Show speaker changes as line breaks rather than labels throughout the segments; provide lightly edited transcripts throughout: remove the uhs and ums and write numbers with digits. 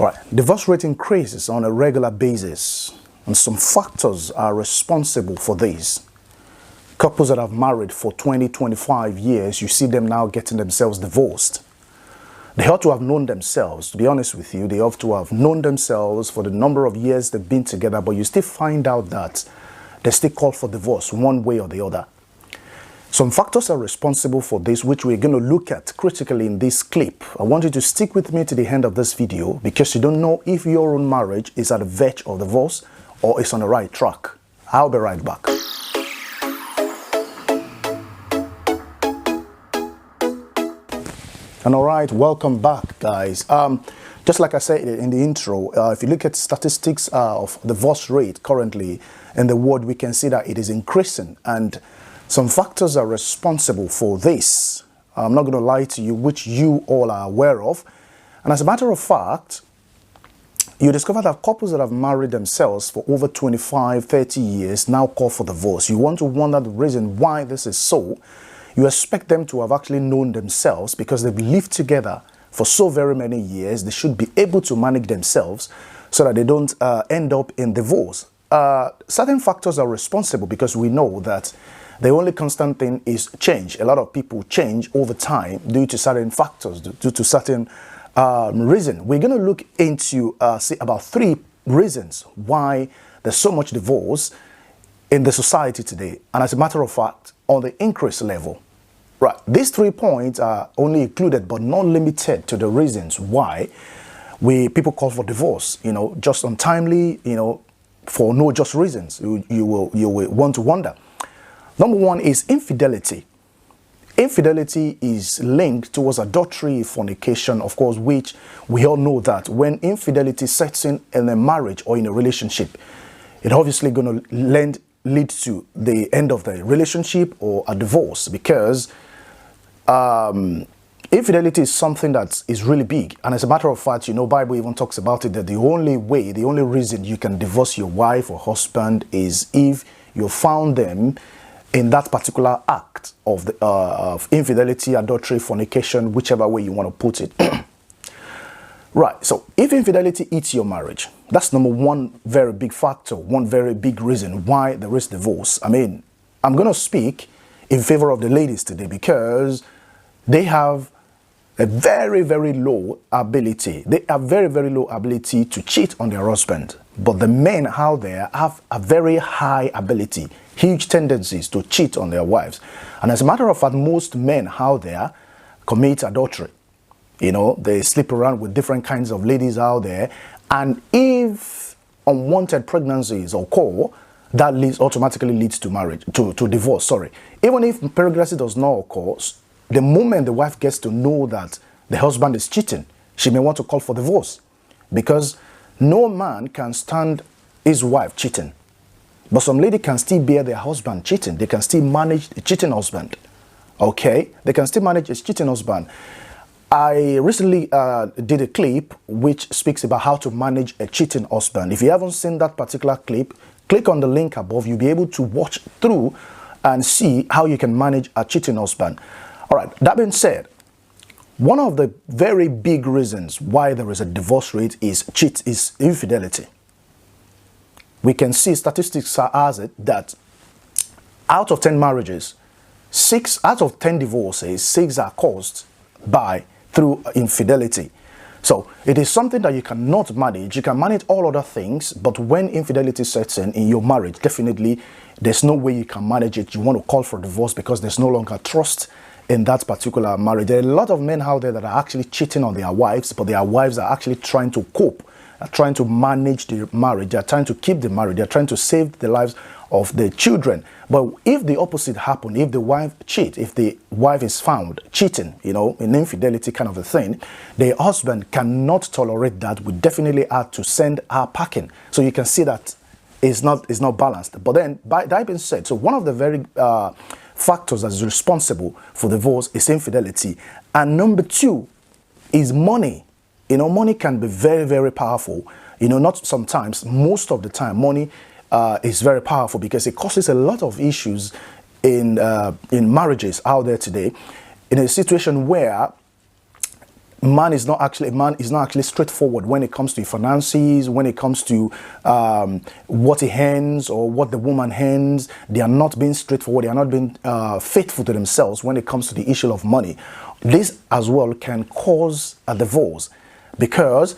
Right. Divorce rate increases on a regular basis, and some factors are responsible for this. Couples that have married for 20, 25 years, you see them now getting themselves divorced. They ought to have known themselves, to be honest with you, they ought to have known themselves for the number of years they've been together, but you still find out that they still call for divorce one way or the other. Some factors are responsible for this, which we're going to look at critically in this clip. I want you to stick with me to the end of this video because you don't know if your own marriage is at the verge of divorce or is on the right track. I'll be right back. And all right, welcome back, guys. Just like I said in the intro, if you look at statistics of divorce rate currently in the world, we can see that it is increasing, and some factors are responsible for this. I'm not going to lie to you, which you all are aware of. And as a matter of fact, you discover that couples that have married themselves for over 25, 30 years now call for divorce. You want to wonder the reason why this is so. You expect them to have actually known themselves because they've lived together for so very many years. They should be able to manage themselves so that they don't end up in divorce. Certain factors are responsible because we know that the only constant thing is change. A lot of people change over time due to certain factors, due to certain reasons. We're going to look into see about 3 reasons why there's so much divorce in the society today, and as a matter of fact, on the increase level. Right, these 3 points are only included but not limited to the reasons why people call for divorce. You know, just untimely. You know, for no just reasons. You will want to wonder. Number 1 is infidelity. Infidelity is linked towards adultery, fornication, of course, which we all know that when infidelity sets in a marriage or in a relationship, it's obviously going to lead to the end of the relationship or a divorce, because infidelity is something that is really big. And as a matter of fact, you know, Bible even talks about it, that the only reason you can divorce your wife or husband is if you found them in that particular act of infidelity, adultery, fornication, whichever way you want to put it. Right, so if infidelity eats your marriage, that's number 1 very big factor, one very big reason why there is divorce. I mean, I'm going to speak in favor of the ladies today because they have a very, very low ability. They have very, very low ability to cheat on their husband. But the men out there have a very high ability, huge tendencies to cheat on their wives. And as a matter of fact, most men out there commit adultery. You know, they sleep around with different kinds of ladies out there. And if unwanted pregnancies occur, that automatically leads to marriage, to divorce, sorry. Even if pregnancy does not occur, the moment the wife gets to know that the husband is cheating, she may want to call for divorce, because no man can stand his wife cheating. But some lady can still bear their husband cheating. They can still manage a cheating husband. Okay? They can still manage a cheating husband. I recently did a clip which speaks about how to manage a cheating husband. If you haven't seen that particular clip, click on the link above. You'll be able to watch through and see how you can manage a cheating husband. All right, that being said, one of the very big reasons why there is a divorce rate is infidelity. We can see statistics as it that out of 10 marriages, 6 out of 10 divorces, 6 are caused through infidelity. So it is something that you cannot manage. You can manage all other things, but when infidelity sets in your marriage, definitely there's no way you can manage it. You want to call for divorce because there's no longer trust in that particular marriage. There are a lot of men out there that are actually cheating on their wives, but their wives are actually trying to cope, are trying to manage the marriage, they're trying to keep the marriage, they're trying to save the lives of the children. But if the opposite happens, if the wife cheats, if the wife is found cheating, you know, in infidelity kind of a thing, the husband cannot tolerate that, would definitely have to send her packing. So you can see that it's not balanced. But then, by that being said, so one of the very factors that is responsible for divorce is infidelity. And number 2 is money. You know, money can be very, very powerful. You know, not sometimes, most of the time, money is very powerful because it causes a lot of issues in marriages out there today. In a situation where man is not actually straightforward when it comes to finances, when it comes to what he earns or what the woman earns. They are not being straightforward. They are not being faithful to themselves when it comes to the issue of money. This as well can cause a divorce, because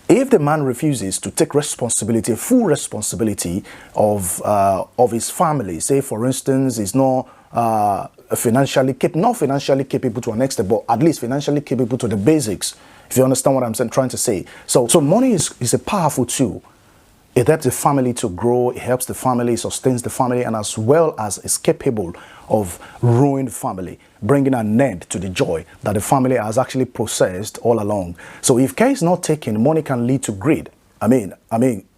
if the man refuses to take responsibility, full responsibility of his family, say for instance, is not not financially capable to an extent, but at least financially capable to the basics. If you understand what I'm trying to say. So money is a powerful tool. It helps the family to grow, it helps the family, sustains the family, and as well as is capable of ruining the family, bringing an end to the joy that the family has actually possessed all along. So if care is not taken, money can lead to greed. I mean,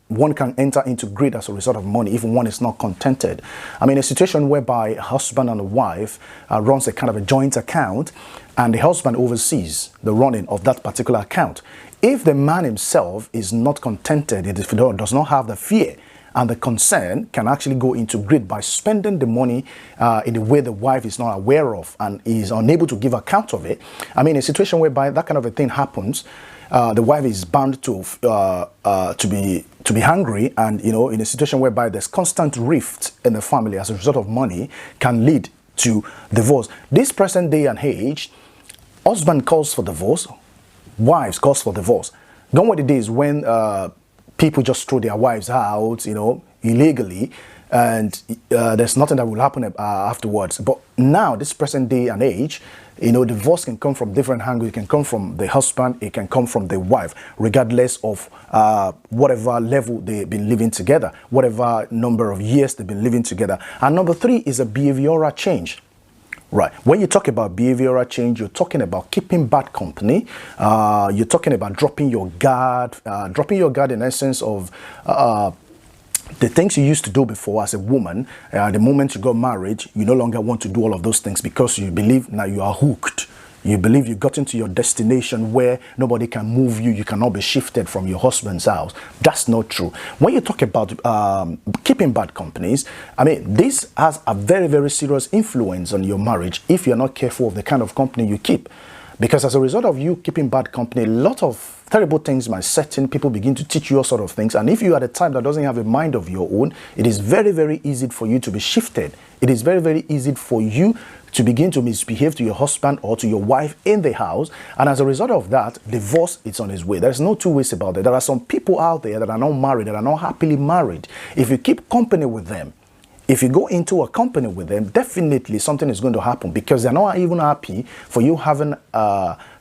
one can enter into greed as a result of money if one is not contented. I mean, a situation whereby a husband and a wife runs a kind of a joint account, and the husband oversees the running of that particular account. If the man himself is not contented, if he does not have the fear and the concern, can actually go into greed by spending the money in a way the wife is not aware of and is unable to give account of it. I mean, a situation whereby that kind of a thing happens, the wife is bound to be hungry, and in a situation whereby there's constant rift in the family as a result of money, can lead to divorce. This present day and age, husband calls for divorce, wives calls for divorce. Gone were the days when people just throw their wives out, illegally, and there's nothing that will happen afterwards. But now, this present day and age, divorce can come from different angles. It can come from the husband, it can come from the wife, regardless of whatever level they've been living together, whatever number of years they've been living together. And number 3 is a behavioral change. Right. When you talk about behavioral change, you're talking about keeping bad company. You're talking about dropping your guard in essence of the things you used to do before as a woman. The moment you got married, you no longer want to do all of those things because you believe now you are hooked. You believe you got into your destination where nobody can move you. You cannot be shifted from your husband's house. That's not true. When you talk about keeping bad companies, I mean, this has a very, very serious influence on your marriage if you're not careful of the kind of company you keep. Because as a result of you keeping bad company, a lot of terrible things might set in. People begin to teach you all sort of things. And if you are the type that doesn't have a mind of your own, it is very, very easy for you to be shifted. It is very, very easy for you to begin to misbehave to your husband or to your wife in the house. And as a result of that, divorce is on its way. There's no two ways about it. There are some people out there that are not married, that are not happily married. If you keep company with them, if you go into a company with them, definitely something is going to happen, because they're not even happy for you having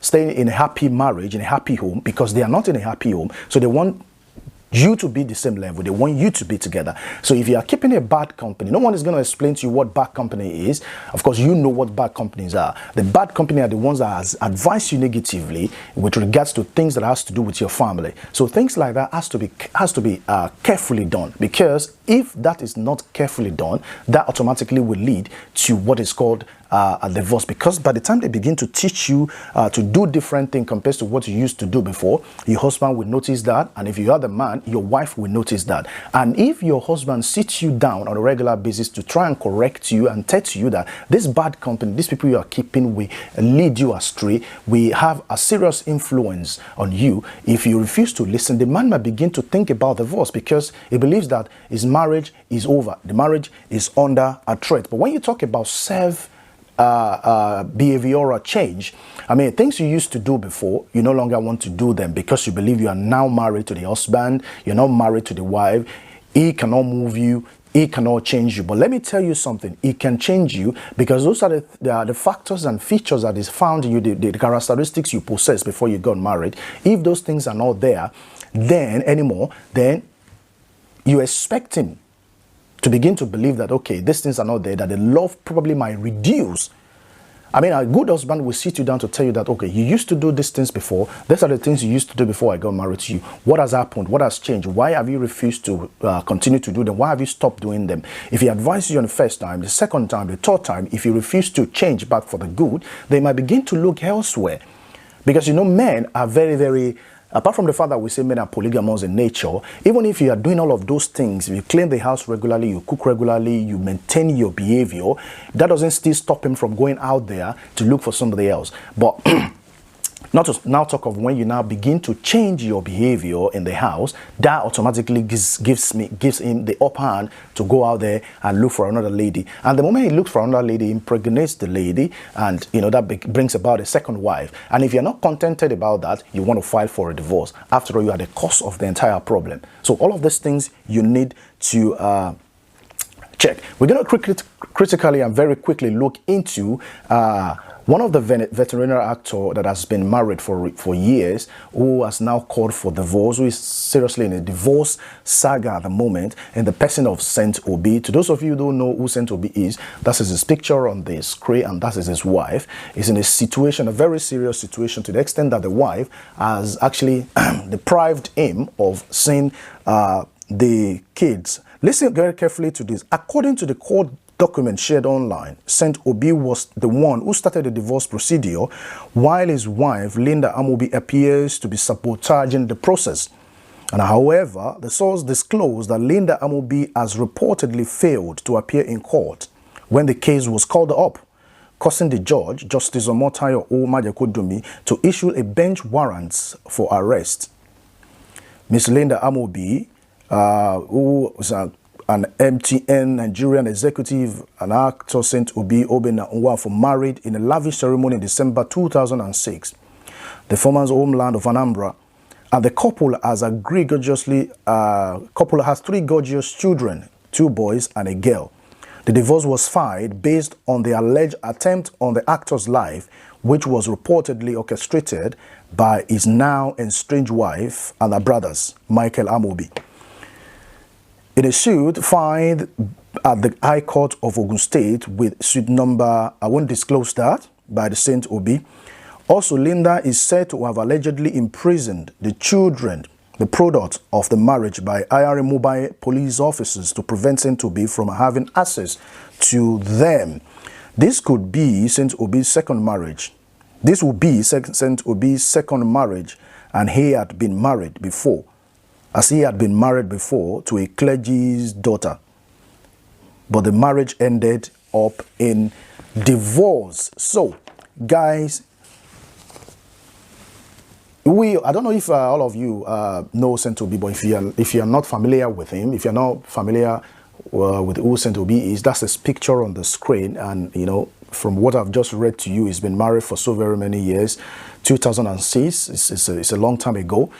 staying in a happy marriage, in a happy home, because they are not in a happy home. So they want you to be the same level. They want you to be together. So if you are keeping a bad company, no one is going to explain to you what bad company is. Of course, you know what bad companies are. The bad company are the ones that advise you negatively with regards to things that has to do with your family. So things like that has to be carefully done, because if that is not carefully done, that automatically will lead to what is called a divorce. Because by the time they begin to teach you to do different things compared to what you used to do before, your husband will notice that, and if you are the man, your wife will notice that. And if your husband sits you down on a regular basis to try and correct you and tell you that this bad company, these people you are keeping, will lead you astray, we have a serious influence on you. If you refuse to listen, the man might begin to think about divorce, because he believes that his marriage is over, the marriage is under a threat. But when you talk about behavioral change, I mean, things you used to do before, you no longer want to do them because you believe you are now married to the husband, you're not married to the wife. He cannot move you, he cannot change you. But let me tell you something, he can change you, because those are the factors and features that is found in you, the characteristics you possess before you got married. If those things are not there then you expect him to begin to believe that, okay, these things are not there, that the love probably might reduce. I mean, a good husband will sit you down to tell you that, okay, you used to do these things before. These are the things you used to do before I got married to you. What has happened? What has changed? Why have you refused to continue to do them? Why have you stopped doing them? If he advises you on the first time, the second time, the third time, if you refuse to change back for the good, they might begin to look elsewhere. Because, men are very, very... Apart from the fact that we say men are polygamous in nature, even if you are doing all of those things, if you clean the house regularly, you cook regularly, you maintain your behavior, that doesn't still stop him from going out there to look for somebody else. But Not to now talk of when you now begin to change your behavior in the house, that automatically gives him the upper hand to go out there and look for another lady. And the moment he looks for another lady, he impregnates the lady, and that brings about a second wife. And if you're not contented about that, you want to file for a divorce. After all, you are the cause of the entire problem. So all of these things you need to check. We're going to critically and very quickly look into one of the veterinary actor that has been married for years, who has now called for divorce, who is seriously in a divorce saga at the moment, in the person of Saint Obi. To those of you who don't know who Saint Obi is, that is his picture on the screen, and that is his wife. He's in a situation, a very serious situation, to the extent that the wife has actually deprived him of seeing the kids. Listen very carefully to this. According to the court document shared online, Saint Obi was the one who started the divorce procedure, while his wife, Linda Amobi, appears to be sabotaging the process. And however, the source disclosed that Linda Amobi has reportedly failed to appear in court when the case was called up, causing the judge, Justice Omotayo O. Majekodunmi, to issue a bench warrant for arrest. Miss Linda Amobi, who was an MTN Nigerian executive, an actor, Saint Obi Obena Nwafo, married in a lavish ceremony in December 2006. The former's homeland of Anambra, and the couple has has 3 gorgeous children, 2 boys and a girl. The divorce was filed based on the alleged attempt on the actor's life, which was reportedly orchestrated by his now estranged wife and her brothers, Michael Amobi. In a suit filed at the High Court of Ogun State with suit number, I won't disclose that, by the Saint Obi. Also, Linda is said to have allegedly imprisoned the children, the product of the marriage, by hiring mobile police officers to prevent Saint Obi from having access to them. This could be Saint Obi's second marriage. This would be Saint Obi's second marriage, and he had been married before, as he had been married before to a clergy's daughter. But the marriage ended up in divorce. So, guys, I don't know if all of you know Saint Obi, but if you're not familiar with him, if you're not familiar with who Saint Obi is, that's his picture on the screen. And, from what I've just read to you, he's been married for so very many years. 2006, it's a long time ago.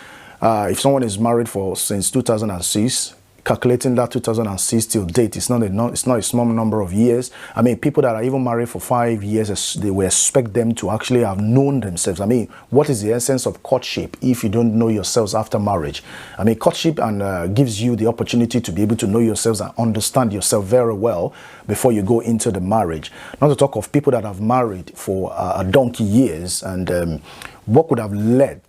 If someone is married since 2006, calculating that 2006 till date, it's not a small number of years. I mean, people that are even married for 5 years, they will expect them to actually have known themselves. I mean, what is the essence of courtship if you don't know yourselves after marriage? I mean, courtship gives you the opportunity to be able to know yourselves and understand yourself very well before you go into the marriage. Not to talk of people that have married for a donkey years, and what could have led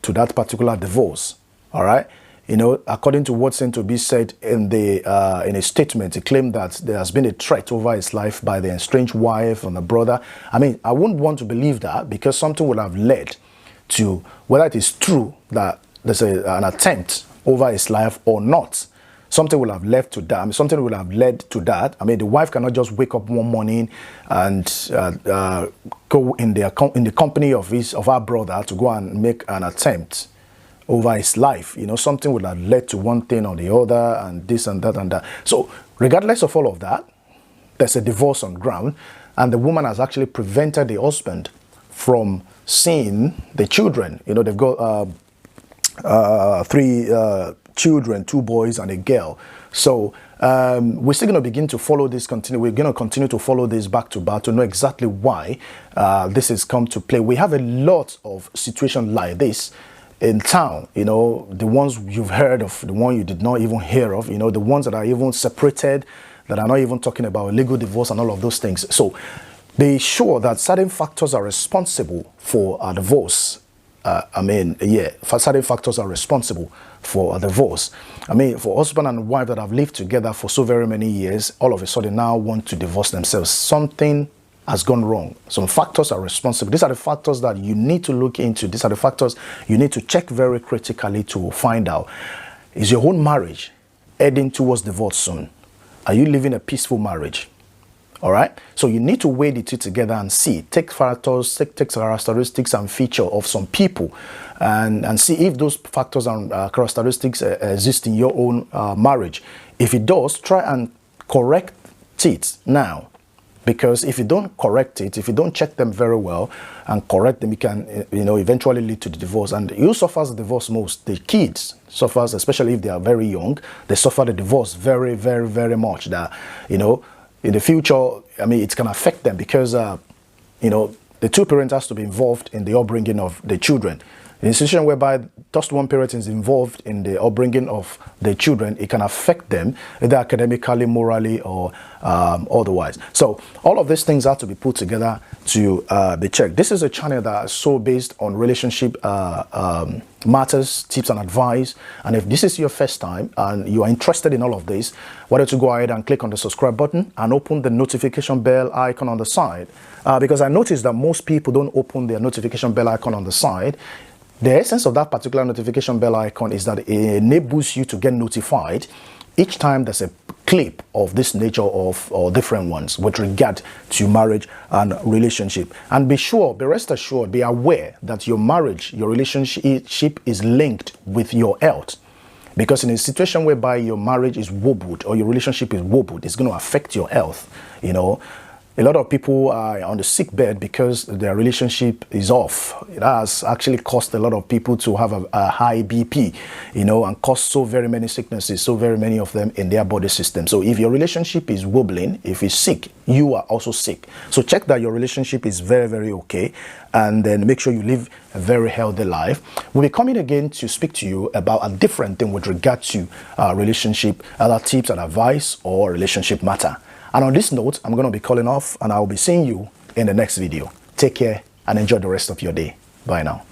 to that particular divorce. All right. According to what Saint Obi said in a statement, he claimed that there has been a threat over his life by the estranged wife and the brother. I mean, I wouldn't want to believe that, because something would have led to, whether it is true that there's an attempt over his life or not, something will have led to that. I mean, something will have led to that. I mean, the wife cannot just wake up one morning and go in the company of her brother to go and make an attempt over his life. Something would have led to one thing or the other, and this and that and that. So regardless of all of that, there's a divorce on ground, and the woman has actually prevented the husband from seeing the children. They've got 3 children, 2 boys and a girl. So we're still going to begin to follow this. We're going to continue to follow this back to back to know exactly why this has come to play. We have a lot of situations like this in town, the ones you've heard of, the one you did not even hear of, the ones that are even separated, that are not even talking about legal divorce and all of those things. So be sure that certain factors are responsible for a divorce. Certain factors are responsible for a divorce. I mean, for husband and wife that have lived together for so very many years, all of a sudden now want to divorce themselves. Something has gone wrong. Some factors are responsible. These are the factors that you need to look into. These are the factors you need to check very critically to find out. Is your own marriage heading towards divorce soon? Are you living a peaceful marriage? All right. So you need to weigh the two together and see, take factors, take characteristics and feature of some people, and see if those factors and characteristics exist in your own marriage. If it does, try and correct it now. Because if you don't correct it, if you don't check them very well and correct them, it can, eventually lead to the divorce. And who suffers the divorce most? The kids suffers, especially if they are very young. They suffer the divorce very, very, very much. That, in the future, it can affect them because, the two parents has to be involved in the upbringing of the children. In a situation whereby just one parent is involved in the upbringing of the children, it can affect them either academically, morally, or otherwise. So all of these things have to be put together to be checked. This is a channel that is so based on relationship matters, tips and advice. And if this is your first time and you are interested in all of this, why don't you go ahead and click on the subscribe button and open the notification bell icon on the side. Because I noticed that most people don't open their notification bell icon on the side. The essence of that particular notification bell icon is that it enables you to get notified each time there's a clip of this nature or different ones with regard to marriage and relationship. And be rest assured, be aware that your marriage, your relationship is linked with your health. Because in a situation whereby your marriage is wobbled or your relationship is wobbled, it's going to affect your health, A lot of people are on the sick bed because their relationship is off. It has actually caused a lot of people to have a high BP, and caused so very many sicknesses, so very many of them in their body system. So if your relationship is wobbling, if it's sick, you are also sick. So check that your relationship is very, very okay, and then make sure you live a very healthy life. We'll be coming again to speak to you about a different thing with regard to relationship, other tips and advice or relationship matter. And on this note, I'm going to be calling off and I'll be seeing you in the next video. Take care and enjoy the rest of your day. Bye now.